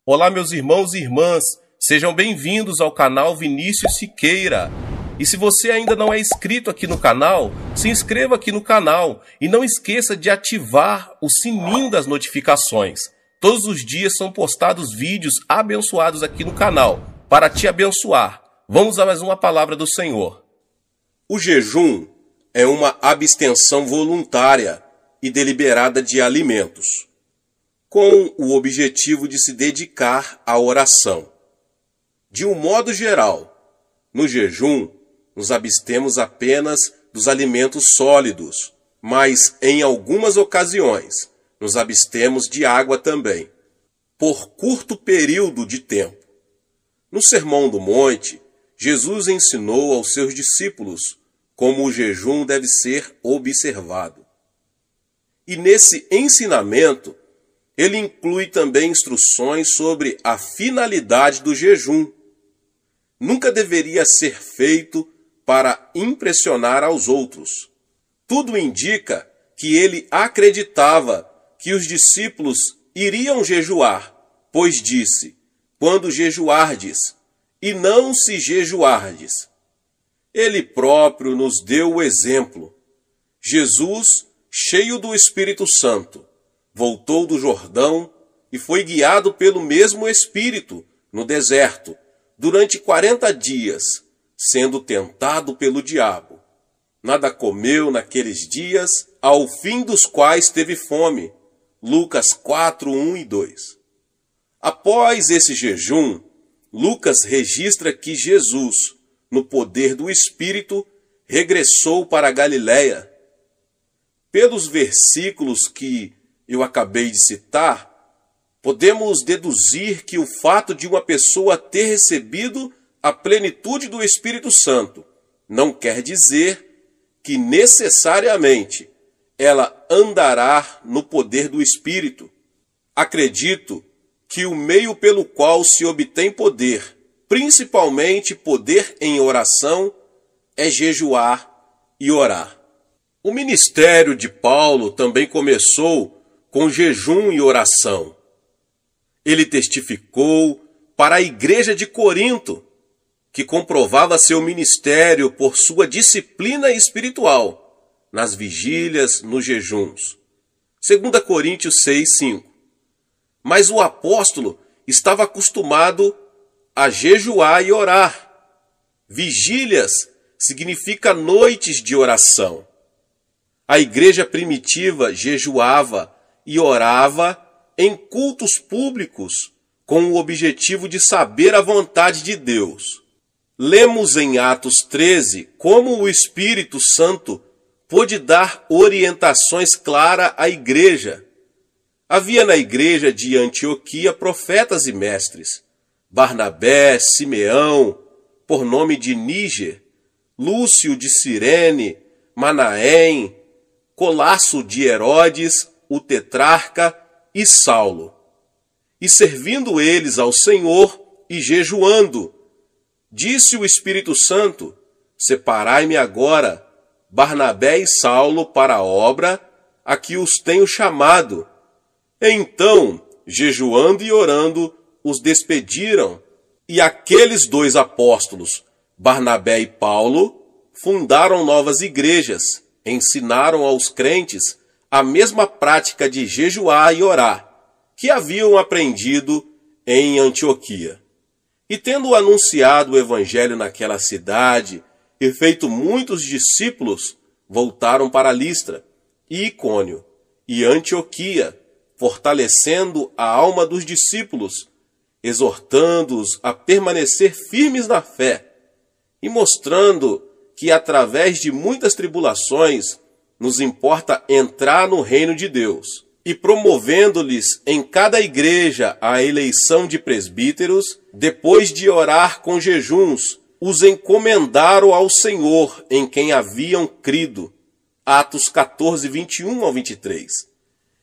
Olá, meus irmãos e irmãs, sejam bem-vindos ao canal Vinícius Siqueira. E se você ainda não é inscrito aqui no canal, se inscreva aqui no canal e não esqueça de ativar o sininho das notificações. Todos os dias são postados vídeos abençoados aqui no canal, para te abençoar. Vamos a mais uma palavra do Senhor. O jejum é uma abstenção voluntária e deliberada de alimentos, com o objetivo de se dedicar à oração. De um modo geral, no jejum, nos abstemos apenas dos alimentos sólidos, mas em algumas ocasiões nos abstemos de água também, por curto período de tempo. No Sermão do Monte, Jesus ensinou aos seus discípulos como o jejum deve ser observado. E nesse ensinamento, ele inclui também instruções sobre a finalidade do jejum. Nunca deveria ser feito para impressionar aos outros. Tudo indica que ele acreditava que os discípulos iriam jejuar, pois disse: quando jejuardes, e não se jejuardes. Ele próprio nos deu o exemplo. Jesus, cheio do Espírito Santo, voltou do Jordão e foi guiado pelo mesmo Espírito no deserto durante 40 dias, sendo tentado pelo diabo. Nada comeu naqueles dias, ao fim dos quais teve fome. Lucas 4, 1 e 2. Após esse jejum, Lucas registra que Jesus, no poder do Espírito, regressou para a Galiléia. Pelos versículos que eu acabei de citar, podemos deduzir que o fato de uma pessoa ter recebido a plenitude do Espírito Santo não quer dizer que necessariamente ela andará no poder do Espírito. Acredito que o meio pelo qual se obtém poder, principalmente poder em oração, é jejuar e orar. O ministério de Paulo também começou com jejum e oração. Ele testificou para a igreja de Corinto, que comprovava seu ministério por sua disciplina espiritual, nas vigílias, nos jejuns. 2 Coríntios 6, 5. Mas o apóstolo estava acostumado a jejuar e orar. Vigílias significa noites de oração. A igreja primitiva jejuava e orava em cultos públicos com o objetivo de saber a vontade de Deus. Lemos em Atos 13 como o Espírito Santo pôde dar orientações claras à igreja. Havia na igreja de Antioquia profetas e mestres: Barnabé, Simeão, por nome de Níger, Lúcio de Cirene, Manaém, Colasso de Herodes, o tetrarca, e Saulo. E servindo eles ao Senhor e jejuando, disse o Espírito Santo: separai-me agora, Barnabé e Saulo, para a obra a que os tenho chamado. Então, jejuando e orando, os despediram, e aqueles dois apóstolos, Barnabé e Paulo, fundaram novas igrejas, ensinaram aos crentes a mesma prática de jejuar e orar, que haviam aprendido em Antioquia. E tendo anunciado o evangelho naquela cidade e feito muitos discípulos, voltaram para Listra, e Icônio, e Antioquia, fortalecendo a alma dos discípulos, exortando-os a permanecer firmes na fé, e mostrando que através de muitas tribulações nos importa entrar no reino de Deus, e promovendo-lhes em cada igreja a eleição de presbíteros, depois de orar com jejuns, os encomendaram ao Senhor em quem haviam crido. Atos 14, 21 ao 23.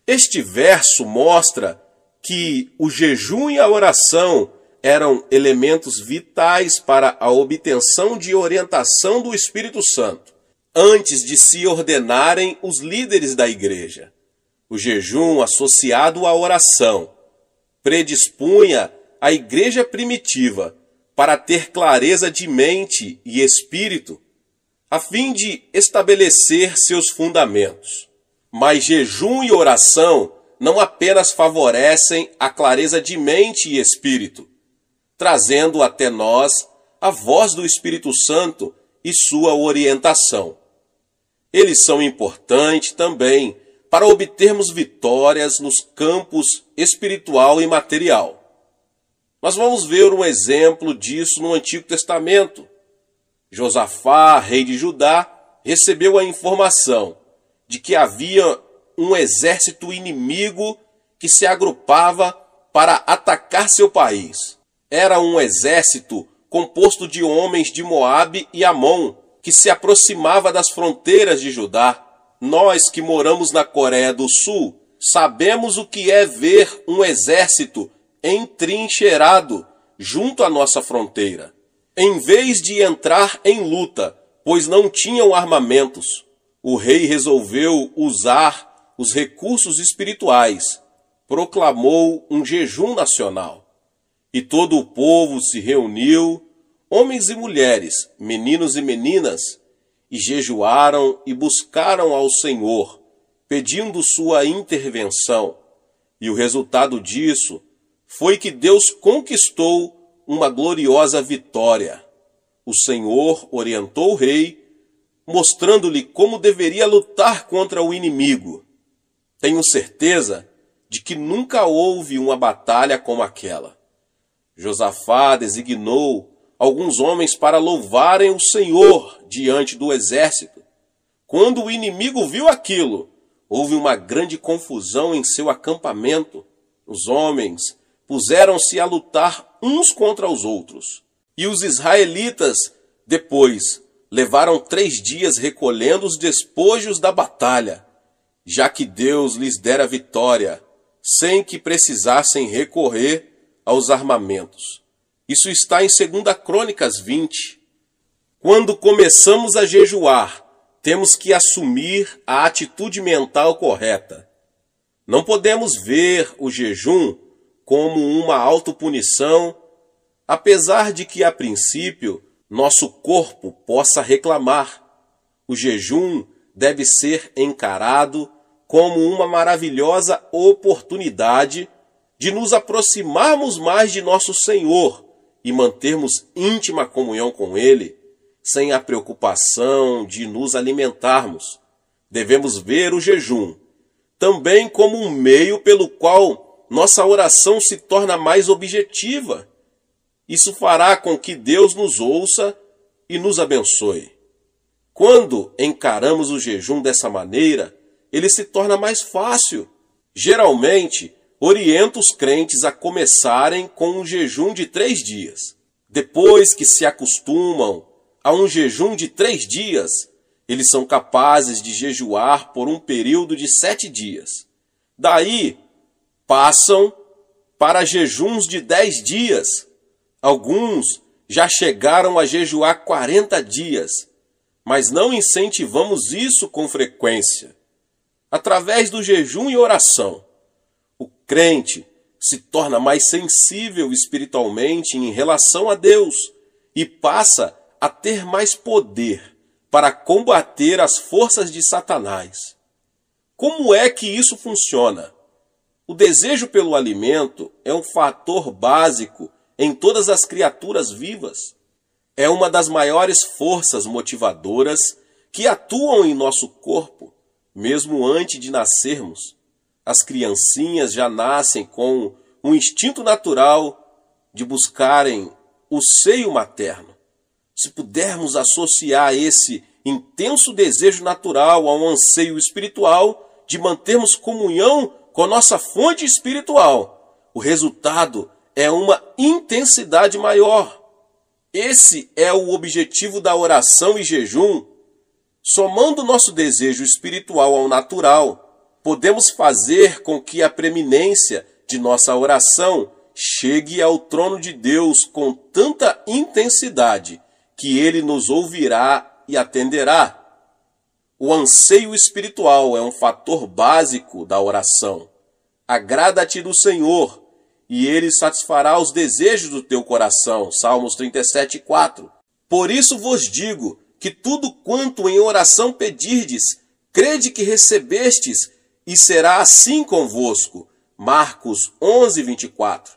Este verso mostra que o jejum e a oração eram elementos vitais para a obtenção de orientação do Espírito Santo, antes de se ordenarem os líderes da igreja. O jejum associado à oração predispunha a igreja primitiva para ter clareza de mente e espírito, a fim de estabelecer seus fundamentos. Mas jejum e oração não apenas favorecem a clareza de mente e espírito, trazendo até nós a voz do Espírito Santo e sua orientação. Eles são importantes também para obtermos vitórias nos campos espiritual e material. Nós vamos ver um exemplo disso no Antigo Testamento. Josafá, rei de Judá, recebeu a informação de que havia um exército inimigo que se agrupava para atacar seu país. Era um exército composto de homens de Moabe e Amon, que se aproximava das fronteiras de Judá. Nós que moramos na Coreia do Sul, sabemos o que é ver um exército entrincheirado junto à nossa fronteira. Em vez de entrar em luta, pois não tinham armamentos, o rei resolveu usar os recursos espirituais, proclamou um jejum nacional. E todo o povo se reuniu, homens e mulheres, meninos e meninas, e jejuaram e buscaram ao Senhor, pedindo sua intervenção. E o resultado disso foi que Deus conquistou uma gloriosa vitória. O Senhor orientou o rei, mostrando-lhe como deveria lutar contra o inimigo. Tenho certeza de que nunca houve uma batalha como aquela. Josafá designou alguns homens para louvarem o Senhor diante do exército. Quando o inimigo viu aquilo, houve uma grande confusão em seu acampamento. Os homens puseram-se a lutar uns contra os outros. E os israelitas, depois, levaram 3 dias recolhendo os despojos da batalha, já que Deus lhes dera vitória, sem que precisassem recorrer aos armamentos. Isso está em 2 Crônicas 20. Quando começamos a jejuar, temos que assumir a atitude mental correta. Não podemos ver o jejum como uma autopunição, apesar de que, a princípio, nosso corpo possa reclamar. O jejum deve ser encarado como uma maravilhosa oportunidade de nos aproximarmos mais de nosso Senhor e mantermos íntima comunhão com Ele, sem a preocupação de nos alimentarmos. Devemos ver o jejum também como um meio pelo qual nossa oração se torna mais objetiva. Isso fará com que Deus nos ouça e nos abençoe. Quando encaramos o jejum dessa maneira, ele se torna mais fácil. Geralmente, oriento os crentes a começarem com um jejum de 3 dias. Depois que se acostumam a um jejum de 3 dias, eles são capazes de jejuar por um período de 7 dias. Daí, passam para jejuns de 10 dias. Alguns já chegaram a jejuar 40 dias, mas não incentivamos isso com frequência. Através do jejum e oração, o crente se torna mais sensível espiritualmente em relação a Deus e passa a ter mais poder para combater as forças de Satanás. Como é que isso funciona? O desejo pelo alimento é um fator básico em todas as criaturas vivas. É uma das maiores forças motivadoras que atuam em nosso corpo, mesmo antes de nascermos. As criancinhas já nascem com um instinto natural de buscarem o seio materno. Se pudermos associar esse intenso desejo natural a um anseio espiritual de mantermos comunhão com nossa fonte espiritual, o resultado é uma intensidade maior. Esse é o objetivo da oração e jejum. Somando nosso desejo espiritual ao natural, podemos fazer com que a preeminência de nossa oração chegue ao trono de Deus com tanta intensidade que Ele nos ouvirá e atenderá. O anseio espiritual é um fator básico da oração. Agrada-te do Senhor e ele satisfará os desejos do teu coração. Salmos 37:4. Por isso vos digo que tudo quanto em oração pedirdes, crede que recebestes, e será assim convosco. Marcos 11:24.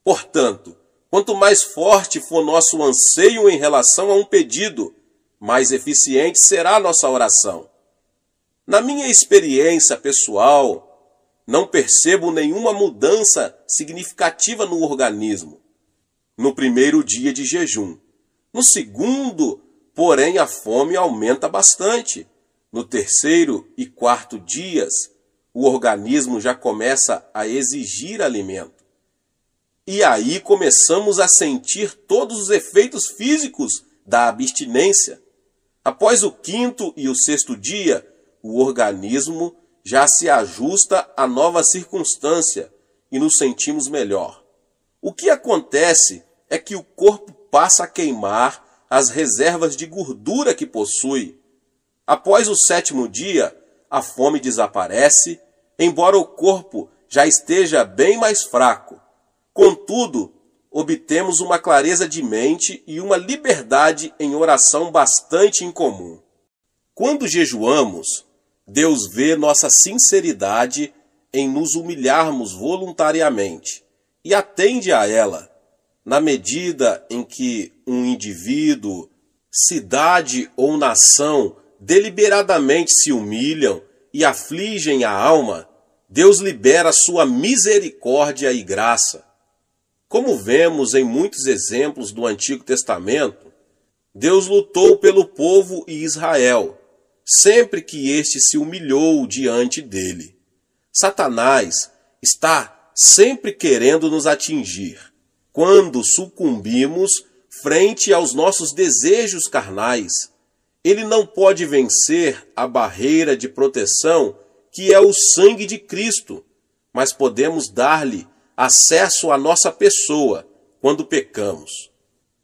Portanto, quanto mais forte for nosso anseio em relação a um pedido, mais eficiente será a nossa oração. Na minha experiência pessoal, não percebo nenhuma mudança significativa no organismo no primeiro dia de jejum. No segundo, porém, a fome aumenta bastante. No terceiro e quarto dias, o organismo já começa a exigir alimento. E aí começamos a sentir todos os efeitos físicos da abstinência. Após o quinto e o sexto dia, o organismo já se ajusta à nova circunstância e nos sentimos melhor. O que acontece é que o corpo passa a queimar as reservas de gordura que possui. Após o sétimo dia, a fome desaparece, embora o corpo já esteja bem mais fraco. Contudo, obtemos uma clareza de mente e uma liberdade em oração bastante incomum. Quando jejuamos, Deus vê nossa sinceridade em nos humilharmos voluntariamente e atende a ela. Na medida em que um indivíduo, cidade ou nação deliberadamente se humilham e afligem a alma, Deus libera sua misericórdia e graça. Como vemos em muitos exemplos do Antigo Testamento, Deus lutou pelo povo e Israel, sempre que este se humilhou diante dele. Satanás está sempre querendo nos atingir. Quando sucumbimos frente aos nossos desejos carnais, ele não pode vencer a barreira de proteção que é o sangue de Cristo, mas podemos dar-lhe acesso à nossa pessoa quando pecamos.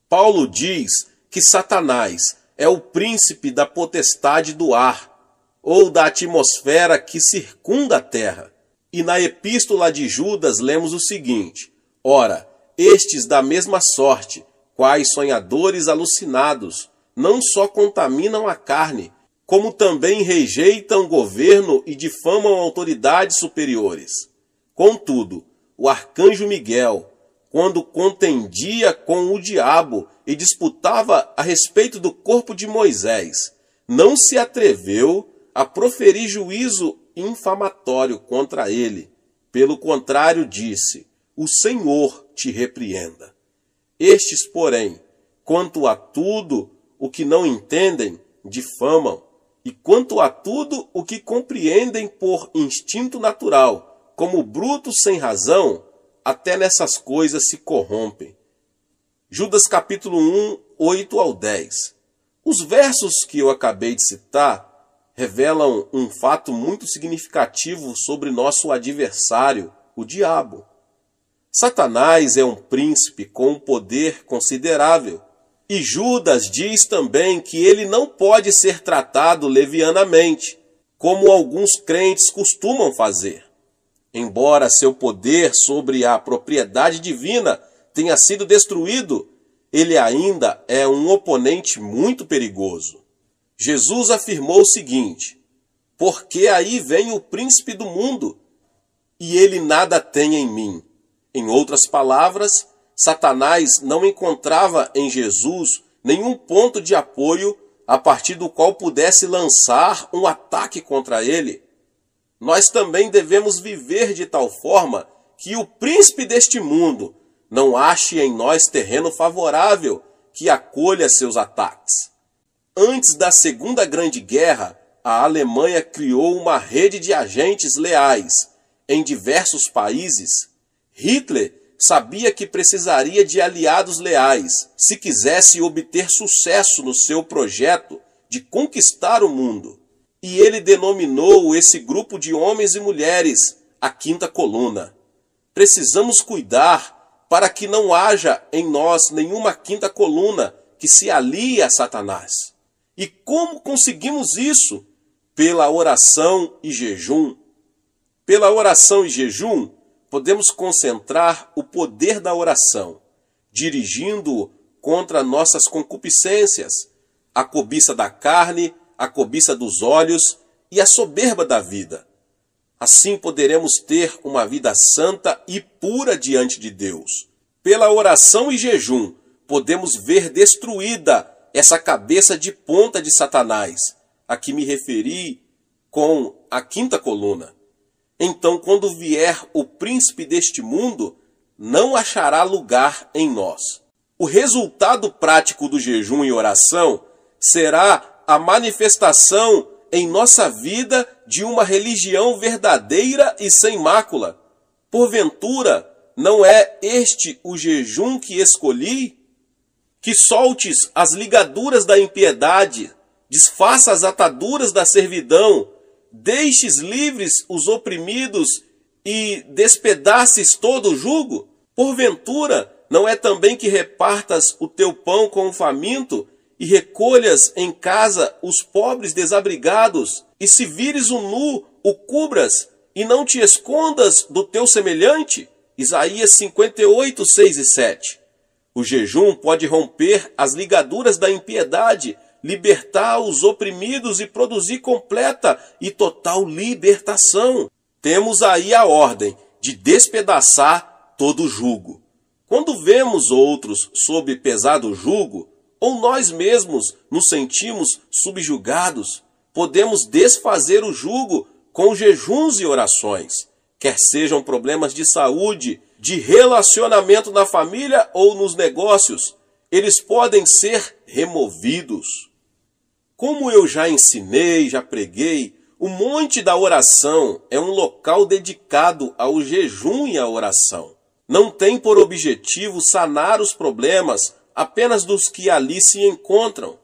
Paulo diz que Satanás é o príncipe da potestade do ar, ou da atmosfera que circunda a terra. E na epístola de Judas lemos o seguinte: ora, estes da mesma sorte, quais sonhadores alucinados, não só contaminam a carne, como também rejeitam governo e difamam autoridades superiores. Contudo, o arcanjo Miguel, quando contendia com o diabo e disputava a respeito do corpo de Moisés, não se atreveu a proferir juízo infamatório contra ele. Pelo contrário, disse: o Senhor te repreenda. Estes, porém, quanto a tudo o que não entendem, difamam, e quanto a tudo o que compreendem por instinto natural, como brutos sem razão, até nessas coisas se corrompem. Judas capítulo 1, 8 ao 10. Os versos que eu acabei de citar revelam um fato muito significativo sobre nosso adversário, o diabo. Satanás é um príncipe com um poder considerável. E Judas diz também que ele não pode ser tratado levianamente, como alguns crentes costumam fazer. Embora seu poder sobre a propriedade divina tenha sido destruído, ele ainda é um oponente muito perigoso. Jesus afirmou o seguinte: porque aí vem o príncipe do mundo, e ele nada tem em mim. Em outras palavras, Satanás não encontrava em Jesus nenhum ponto de apoio a partir do qual pudesse lançar um ataque contra ele. Nós também devemos viver de tal forma que o príncipe deste mundo não ache em nós terreno favorável que acolha seus ataques. Antes da Segunda Grande Guerra, a Alemanha criou uma rede de agentes leais em diversos países. Hitler sabia que precisaria de aliados leais se quisesse obter sucesso no seu projeto de conquistar o mundo. E ele denominou esse grupo de homens e mulheres a Quinta Coluna. Precisamos cuidar para que não haja em nós nenhuma quinta coluna que se alie a Satanás. E como conseguimos isso? Pela oração e jejum. Pela oração e jejum, podemos concentrar o poder da oração, dirigindo-o contra nossas concupiscências, a cobiça da carne, a cobiça dos olhos e a soberba da vida. Assim poderemos ter uma vida santa e pura diante de Deus. Pela oração e jejum, podemos ver destruída essa cabeça de ponta de Satanás, a que me referi com a quinta coluna. Então, quando vier o príncipe deste mundo, não achará lugar em nós. O resultado prático do jejum e oração será a manifestação em nossa vida de uma religião verdadeira e sem mácula. Porventura, não é este o jejum que escolhi? Que soltes as ligaduras da impiedade, desfaça as ataduras da servidão, deixes livres os oprimidos e despedaces todo o jugo? Porventura, não é também que repartas o teu pão com o faminto e recolhas em casa os pobres desabrigados, e se vires o nu, o cubras, e não te escondas do teu semelhante? Isaías 58, 6 e 7. O jejum pode romper as ligaduras da impiedade, libertar os oprimidos e produzir completa e total libertação. Temos aí a ordem de despedaçar todo jugo. Quando vemos outros sob pesado jugo, ou nós mesmos nos sentimos subjugados, podemos desfazer o jugo com jejuns e orações, quer sejam problemas de saúde, de relacionamento na família ou nos negócios, eles podem ser removidos. Como eu já ensinei, já preguei, o Monte da Oração é um local dedicado ao jejum e à oração. Não tem por objetivo sanar os problemas apenas dos que ali se encontram.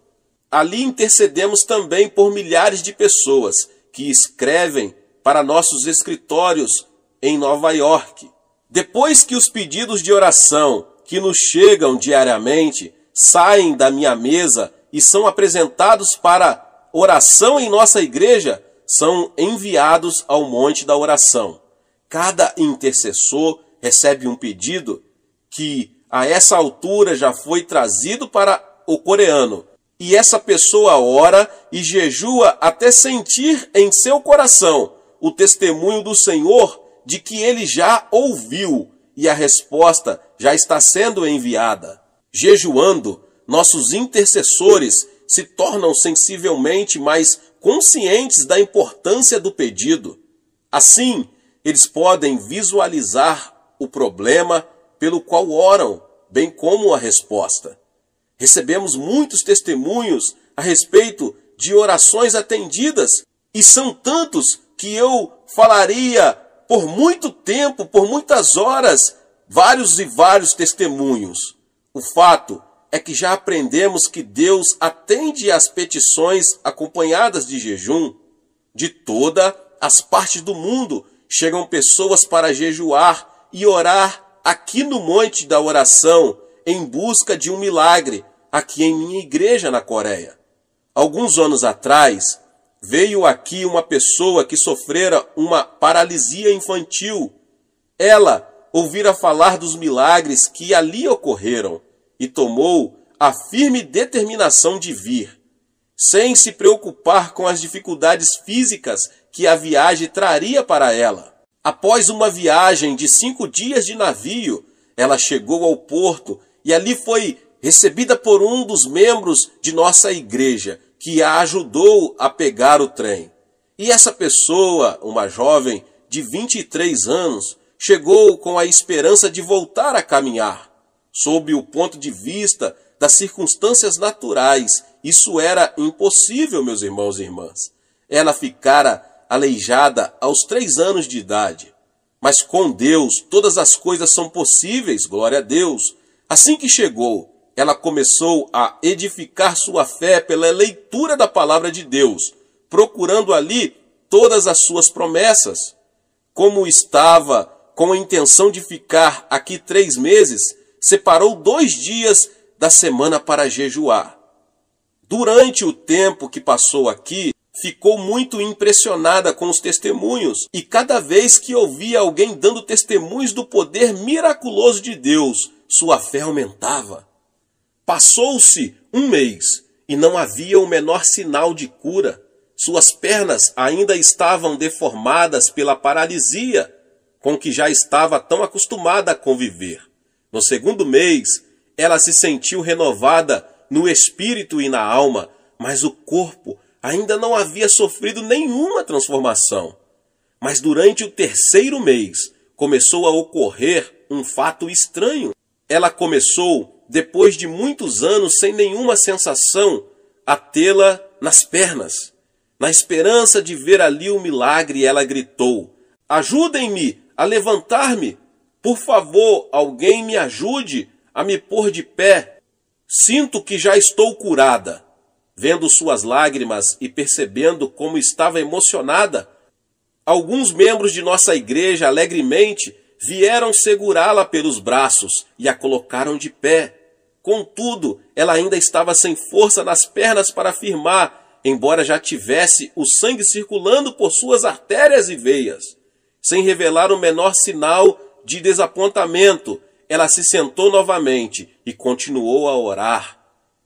Ali intercedemos também por milhares de pessoas que escrevem para nossos escritórios em Nova York. Depois que os pedidos de oração que nos chegam diariamente saem da minha mesa e são apresentados para oração em nossa igreja, são enviados ao Monte da Oração. Cada intercessor recebe um pedido que a essa altura já foi trazido para o coreano. E essa pessoa ora e jejua até sentir em seu coração o testemunho do Senhor de que ele já ouviu e a resposta já está sendo enviada. Jejuando, nossos intercessores se tornam sensivelmente mais conscientes da importância do pedido. Assim, eles podem visualizar o problema pelo qual oram, bem como a resposta. Recebemos muitos testemunhos a respeito de orações atendidas, e são tantos que eu falaria por muito tempo, por muitas horas, vários e vários testemunhos. O fato é que já aprendemos que Deus atende às petições acompanhadas de jejum. De todas as partes do mundo chegam pessoas para jejuar e orar aqui no Monte da Oração, em busca de um milagre, aqui em minha igreja na Coreia. Alguns anos atrás, veio aqui uma pessoa que sofrera uma paralisia infantil. Ela ouvira falar dos milagres que ali ocorreram e tomou a firme determinação de vir, sem se preocupar com as dificuldades físicas que a viagem traria para ela. Após uma viagem de 5 dias de navio, ela chegou ao porto e ali foi recebida por um dos membros de nossa igreja, que a ajudou a pegar o trem. E essa pessoa, uma jovem de 23 anos, chegou com a esperança de voltar a caminhar. Sob o ponto de vista das circunstâncias naturais, isso era impossível, meus irmãos e irmãs. Ela ficara aleijada aos 3 anos de idade. Mas com Deus, todas as coisas são possíveis, glória a Deus. Assim que chegou, ela começou a edificar sua fé pela leitura da palavra de Deus, procurando ali todas as suas promessas. Como estava com a intenção de ficar aqui 3 meses, separou 2 dias da semana para jejuar. Durante o tempo que passou aqui, ficou muito impressionada com os testemunhos e cada vez que ouvia alguém dando testemunhos do poder miraculoso de Deus, sua fé aumentava. Passou-se um mês e não havia o menor sinal de cura. Suas pernas ainda estavam deformadas pela paralisia, com que já estava tão acostumada a conviver. No segundo mês, ela se sentiu renovada no espírito e na alma, mas o corpo ainda não havia sofrido nenhuma transformação. Mas durante o terceiro mês, começou a ocorrer um fato estranho. Ela começou, depois de muitos anos sem nenhuma sensação, a tê-la nas pernas. Na esperança de ver ali o milagre, ela gritou: "Ajudem-me a levantar-me! Por favor, alguém me ajude a me pôr de pé. Sinto que já estou curada." Vendo suas lágrimas e percebendo como estava emocionada, alguns membros de nossa igreja alegremente vieram segurá-la pelos braços e a colocaram de pé. Contudo, ela ainda estava sem força nas pernas para firmar, embora já tivesse o sangue circulando por suas artérias e veias. Sem revelar o menor sinal de desapontamento, ela se sentou novamente e continuou a orar.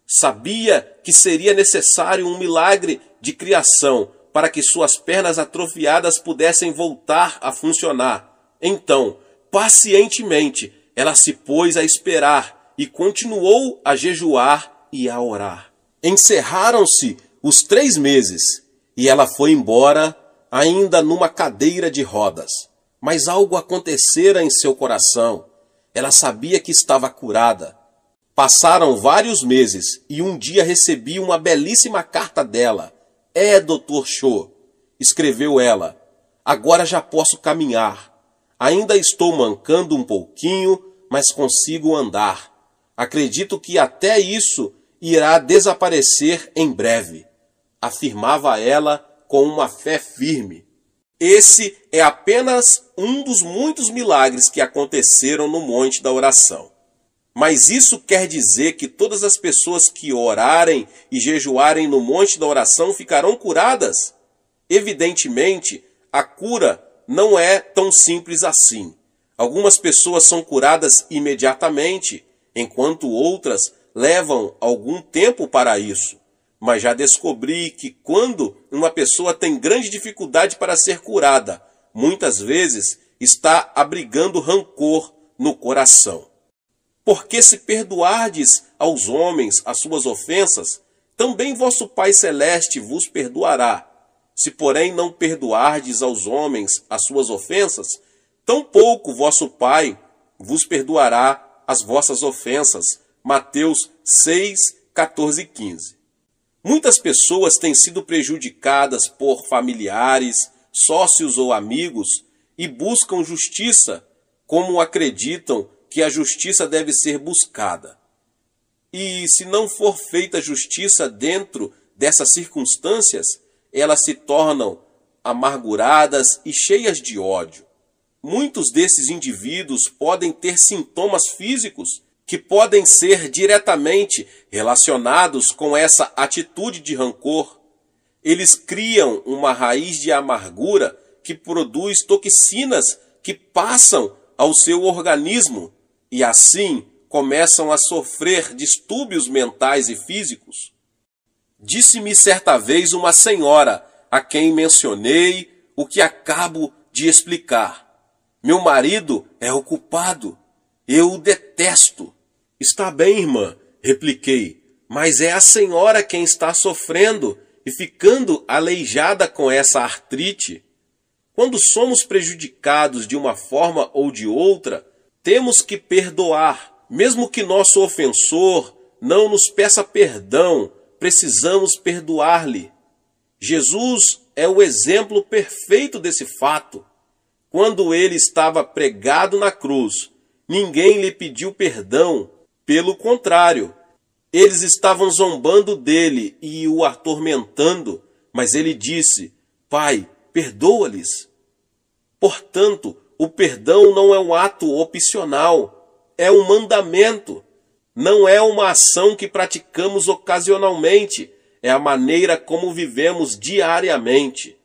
Sabia que seria necessário um milagre de criação para que suas pernas atrofiadas pudessem voltar a funcionar. Então, pacientemente, ela se pôs a esperar e continuou a jejuar e a orar. Encerraram-se os 3 meses e ela foi embora ainda numa cadeira de rodas. Mas algo acontecera em seu coração. Ela sabia que estava curada. Passaram vários meses e um dia recebi uma belíssima carta dela. Dr. Cho, escreveu ela, agora já posso caminhar. Ainda estou mancando um pouquinho, mas consigo andar. Acredito que até isso irá desaparecer em breve, afirmava ela com uma fé firme. Esse é apenas um dos muitos milagres que aconteceram no Monte da Oração. Mas isso quer dizer que todas as pessoas que orarem e jejuarem no Monte da Oração ficarão curadas? Evidentemente, a cura não é tão simples assim. Algumas pessoas são curadas imediatamente, enquanto outras levam algum tempo para isso. Mas já descobri que quando uma pessoa tem grande dificuldade para ser curada, muitas vezes está abrigando rancor no coração. Porque se perdoardes aos homens as suas ofensas, também vosso Pai Celeste vos perdoará. Se, porém, não perdoardes aos homens as suas ofensas, tampouco vosso Pai vos perdoará as vossas ofensas. Mateus 6, 14 e 15. Muitas pessoas têm sido prejudicadas por familiares, sócios ou amigos e buscam justiça, como acreditam que a justiça deve ser buscada. E se não for feita justiça dentro dessas circunstâncias, elas se tornam amarguradas e cheias de ódio. Muitos desses indivíduos podem ter sintomas físicos que podem ser diretamente relacionados com essa atitude de rancor. Eles criam uma raiz de amargura que produz toxinas que passam ao seu organismo e assim começam a sofrer distúrbios mentais e físicos. Disse-me certa vez uma senhora a quem mencionei o que acabo de explicar. Meu marido é o culpado. Eu o detesto. Está bem, irmã, repliquei, mas é a senhora quem está sofrendo e ficando aleijada com essa artrite. Quando somos prejudicados de uma forma ou de outra, temos que perdoar. Mesmo que nosso ofensor não nos peça perdão, precisamos perdoar-lhe. Jesus é o exemplo perfeito desse fato. Quando ele estava pregado na cruz, ninguém lhe pediu perdão. Pelo contrário, eles estavam zombando dele e o atormentando, mas ele disse: Pai, perdoa-lhes. Portanto, o perdão não é um ato opcional, é um mandamento. Não é uma ação que praticamos ocasionalmente, é a maneira como vivemos diariamente.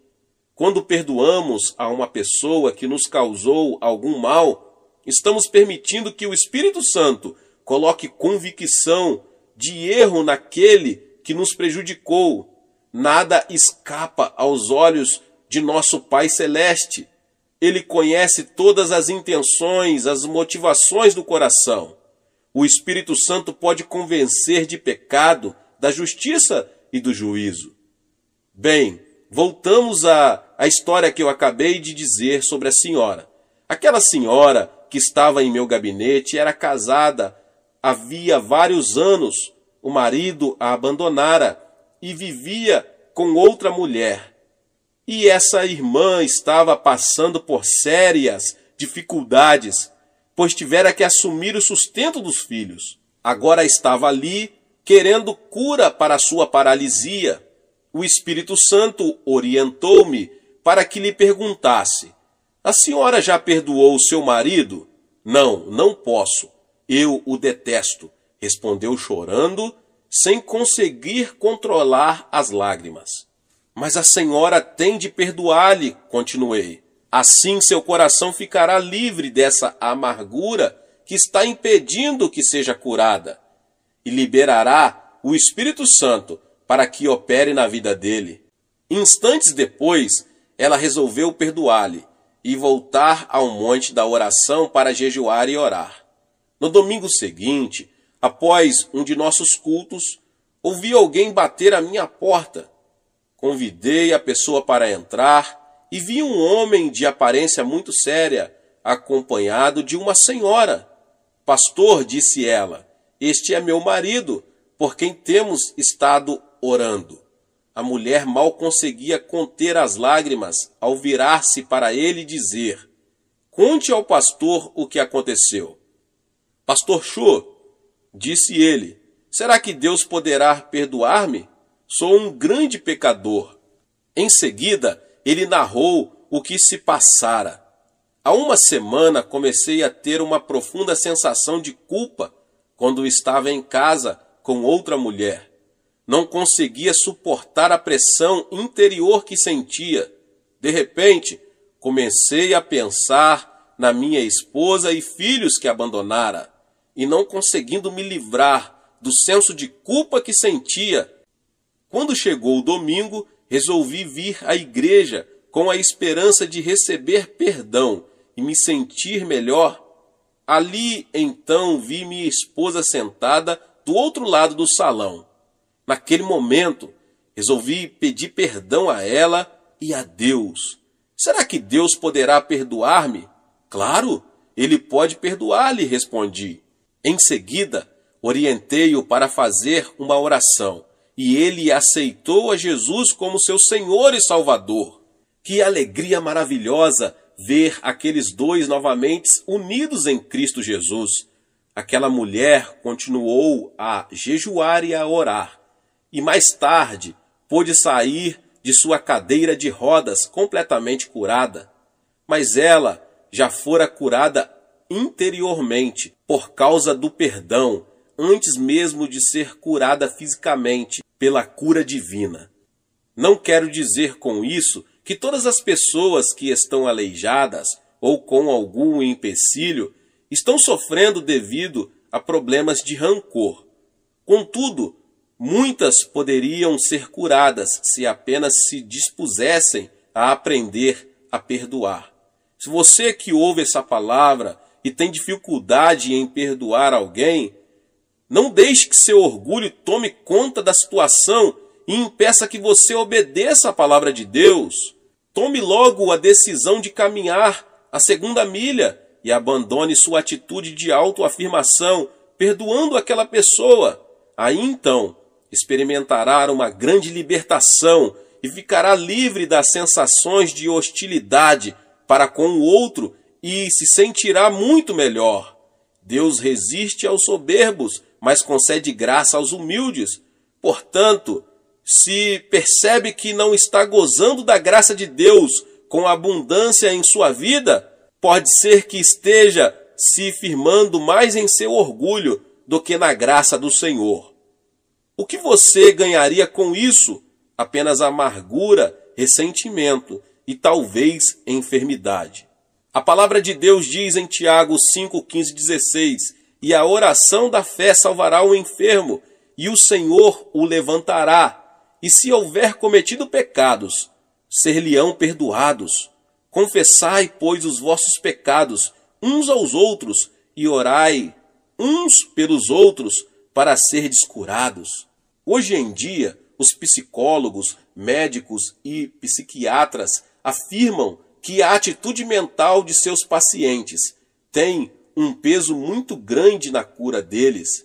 Quando perdoamos a uma pessoa que nos causou algum mal, estamos permitindo que o Espírito Santo coloque convicção de erro naquele que nos prejudicou. Nada escapa aos olhos de nosso Pai Celeste. Ele conhece todas as intenções, as motivações do coração. O Espírito Santo pode convencer de pecado, da justiça e do juízo. Bem, voltamos à história que eu acabei de dizer sobre a senhora. Aquela senhora que estava em meu gabinete era casada havia vários anos. O marido a abandonara e vivia com outra mulher. E essa irmã estava passando por sérias dificuldades, pois tivera que assumir o sustento dos filhos. Agora estava ali querendo cura para a sua paralisia. O Espírito Santo orientou-me para que lhe perguntasse: a senhora já perdoou seu marido? Não, não posso. Eu o detesto, respondeu chorando, sem conseguir controlar as lágrimas. Mas a senhora tem de perdoar-lhe, continuei. Assim seu coração ficará livre dessa amargura que está impedindo que seja curada, e liberará o Espírito Santo para que opere na vida dele. Instantes depois, ela resolveu perdoar-lhe e voltar ao monte da oração para jejuar e orar. No domingo seguinte, após um de nossos cultos, ouvi alguém bater à minha porta. Convidei a pessoa para entrar e vi um homem de aparência muito séria, acompanhado de uma senhora. Pastor, disse ela, este é meu marido, por quem temos estado orando. A mulher mal conseguia conter as lágrimas ao virar-se para ele e dizer: conte ao pastor o que aconteceu. Pastor Cho, disse ele, será que Deus poderá perdoar-me? Sou um grande pecador. Em seguida, ele narrou o que se passara. Há uma semana comecei a ter uma profunda sensação de culpa quando estava em casa com outra mulher. Não conseguia suportar a pressão interior que sentia. De repente, comecei a pensar na minha esposa e filhos que abandonara, e não conseguindo me livrar do senso de culpa que sentia. Quando chegou o domingo, resolvi vir à igreja com a esperança de receber perdão e me sentir melhor. Ali, então, vi minha esposa sentada do outro lado do salão. Naquele momento, resolvi pedir perdão a ela e a Deus. Será que Deus poderá perdoar-me? Claro, Ele pode perdoar-lhe, respondi. Em seguida, orientei-o para fazer uma oração, e ele aceitou a Jesus como seu Senhor e Salvador. Que alegria maravilhosa ver aqueles dois novamente unidos em Cristo Jesus. Aquela mulher continuou a jejuar e a orar. E mais tarde pôde sair de sua cadeira de rodas completamente curada. Mas ela já fora curada interiormente por causa do perdão, antes mesmo de ser curada fisicamente pela cura divina. Não quero dizer com isso que todas as pessoas que estão aleijadas ou com algum empecilho estão sofrendo devido a problemas de rancor. Contudo, muitas poderiam ser curadas se apenas se dispusessem a aprender a perdoar. Se você que ouve essa palavra e tem dificuldade em perdoar alguém, não deixe que seu orgulho tome conta da situação e impeça que você obedeça a palavra de Deus. Tome logo a decisão de caminhar a segunda milha e abandone sua atitude de autoafirmação, perdoando aquela pessoa. Aí então, experimentará uma grande libertação e ficará livre das sensações de hostilidade para com o outro e se sentirá muito melhor. Deus resiste aos soberbos, mas concede graça aos humildes. Portanto, se percebe que não está gozando da graça de Deus com abundância em sua vida, pode ser que esteja se firmando mais em seu orgulho do que na graça do Senhor. O que você ganharia com isso? Apenas amargura, ressentimento e talvez enfermidade. A palavra de Deus diz em Tiago 5, 15, 16: e a oração da fé salvará o enfermo, e o Senhor o levantará. E se houver cometido pecados, ser-lhe-ão perdoados. Confessai, pois, os vossos pecados uns aos outros, e orai uns pelos outros, para serdes curados. Hoje em dia, os psicólogos, médicos e psiquiatras afirmam que a atitude mental de seus pacientes tem um peso muito grande na cura deles.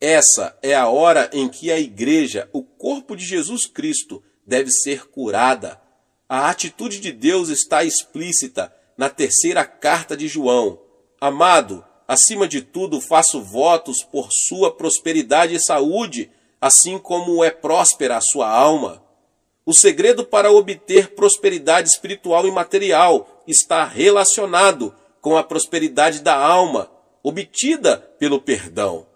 Essa é a hora em que a igreja, o corpo de Jesus Cristo, deve ser curada. A atitude de Deus está explícita na terceira carta de João. Amado, acima de tudo faço votos por sua prosperidade e saúde, assim como é próspera a sua alma. O segredo para obter prosperidade espiritual e material está relacionado com a prosperidade da alma, obtida pelo perdão.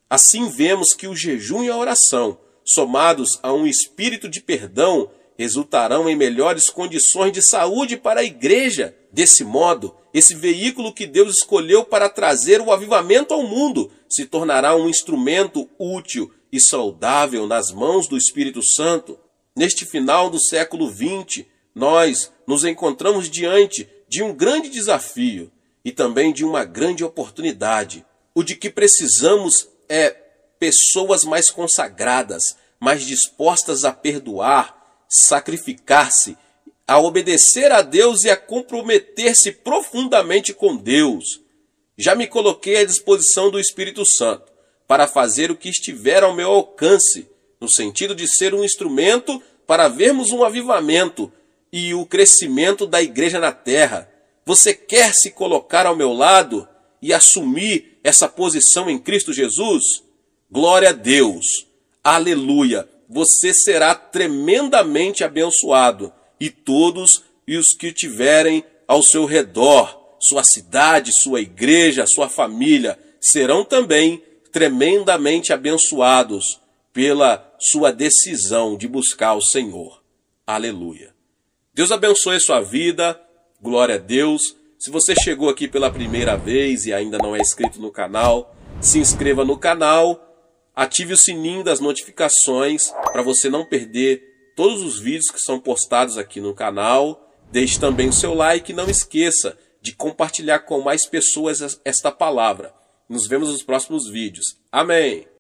Assim vemos que o jejum e a oração, somados a um espírito de perdão, resultarão em melhores condições de saúde para a igreja. Desse modo, esse veículo que Deus escolheu para trazer o avivamento ao mundo se tornará um instrumento útil e saudável nas mãos do Espírito Santo. Neste final do século XX, nós nos encontramos diante de um grande desafio e também de uma grande oportunidade. O de que precisamos é pessoas mais consagradas, mais dispostas a perdoar, sacrificar-se, a obedecer a Deus e a comprometer-se profundamente com Deus. Já me coloquei à disposição do Espírito Santo para fazer o que estiver ao meu alcance, no sentido de ser um instrumento para vermos um avivamento e o crescimento da igreja na terra. Você quer se colocar ao meu lado e assumir essa posição em Cristo Jesus? Glória a Deus! Aleluia! Você será tremendamente abençoado, e todos os que tiverem ao seu redor, sua cidade, sua igreja, sua família, serão também tremendamente abençoados pela sua decisão de buscar o Senhor. Aleluia! Deus abençoe sua vida, glória a Deus. Se você chegou aqui pela primeira vez e ainda não é inscrito no canal, se inscreva no canal, ative o sininho das notificações para você não perder todos os vídeos que são postados aqui no canal. Deixe também o seu like e não esqueça de compartilhar com mais pessoas esta palavra. Nos vemos nos próximos vídeos. Amém!